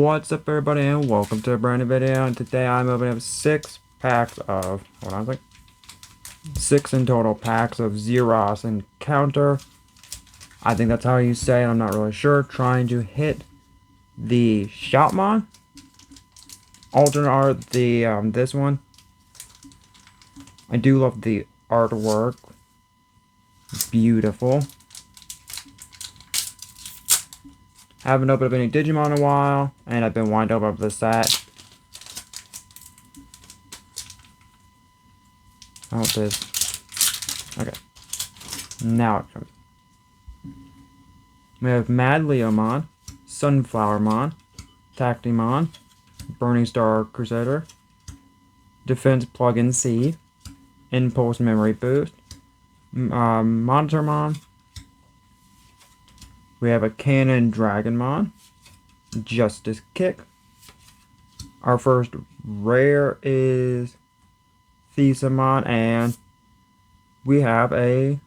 What's up, everybody, and welcome to a brand new video. And today I'm opening up 6 packs of, hold on a sec, 6 in total packs of xros Encounter. I think that's how you say it, I'm not really sure. Trying to hit the Shoutmon. Alternate art, this one. I do love the artwork. Beautiful. Haven't opened up any Digimon in a while, and I've been wanting to open up this set. I want this. Okay. Now it comes. We have Mad Leomon, Sunflowermon, Tactimon, Burning Star Crusader, Defense Plug-in C, Impulse Memory Boost, Monitormon. We have a Cannon Dragonmon, Justice Kick. Our first rare is Thesamon, and we have a,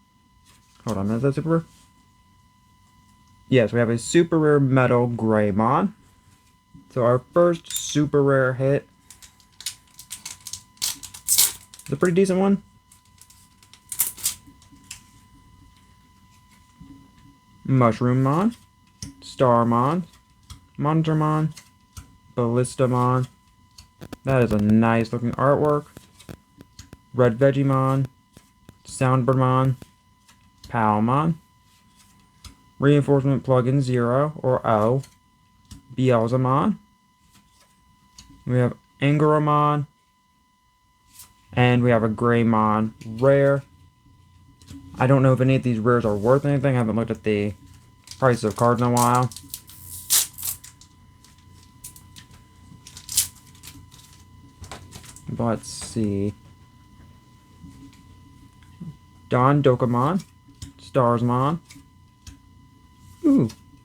hold on, is that super rare? Yes, we have a super rare Metal Greymon. So our first super rare hit is a pretty decent one. Mushroomon, Starmon, Monitormon, Ballistamon. That is a nice looking artwork. Red Vegemon, Soundbirdmon, Palmon, Reinforcement Plug-in 0 or O, Beelzemon. We have Angeromon, and we have a Greymon rare. I don't know if any of these rares are worth anything. I haven't looked at the prices of cards in a while. Let's see. Don Dokamon, Starsmon,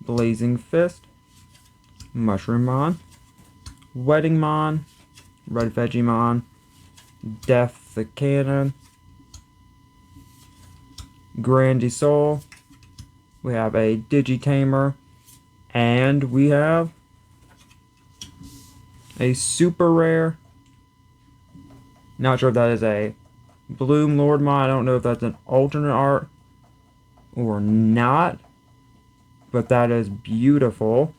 Blazing Fist, Mushroommon, Weddingmon, Red Vegemon, Death the Cannon, Grandy Soul. We have a Digitamer, and we have a super rare. Not sure if that is a Bloom Lordmon. I don't know if that's an alternate art or not, but that is beautiful.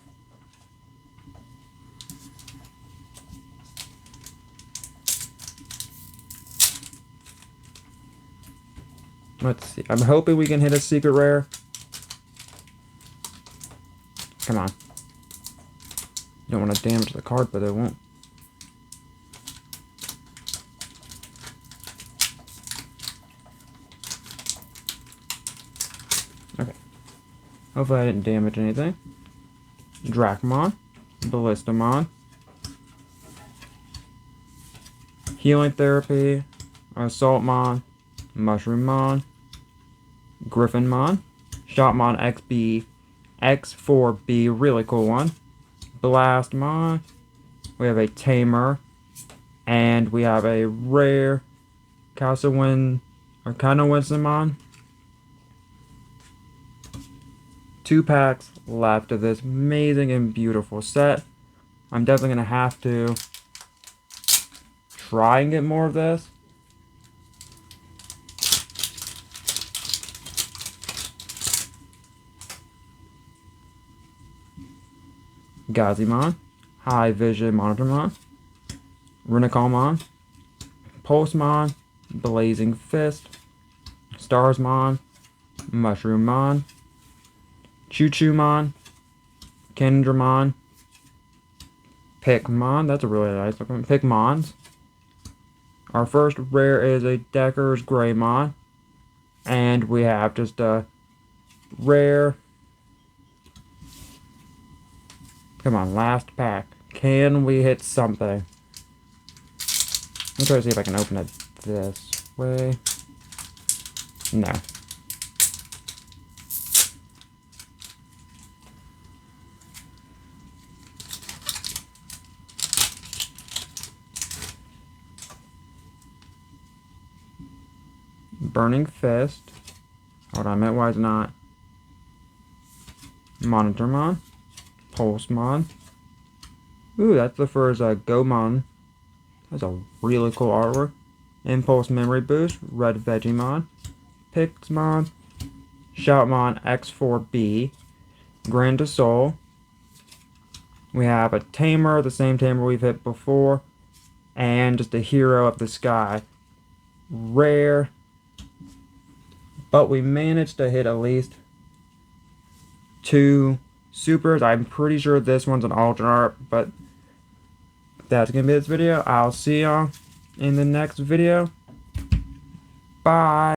Let's see. I'm hoping we can hit a secret rare. Come on. Don't want to damage the card, but it won't. Okay. Hopefully I didn't damage anything. Dracmon, Ballistamon, Healing Therapy, Assaultmon, Mushroommon, Griffinmon, Shotmon XB, X4B, really cool one. Blastmon. We have a Tamer, and we have a rare Kanowinsmon. 2 packs left of this amazing and beautiful set. I'm definitely going to have to try and get more of this. Gazimon, High Vision Monitormon, Runicolmon, Pulsemon, Blazing Fist, Starsmon, Mushroommon, Choo-Choo-Mon, Kendramon, Pikmon. That's a really nice looking Pikmons. Our first rare is a Decker's Greymon, and we have just a rare. Come on, last pack. Can we hit something? Let me try to see if I can open it this way. No. Burning Fist. Hold on a minute, why is it not? Monitormon, Pulsemon, Ooh, that's the first Gomon. That's a really cool artwork. Impulse Memory Boost, Red Vegemon, Pixmon, Shoutmon X4B, Grand Soul. We have a Tamer, the same Tamer we've hit before, and just a Hero of the Sky. Rare, but we managed to hit at least 2 supers. I'm pretty sure this one's an alternate art, but that's gonna be this video. I'll see y'all in the next video. Bye.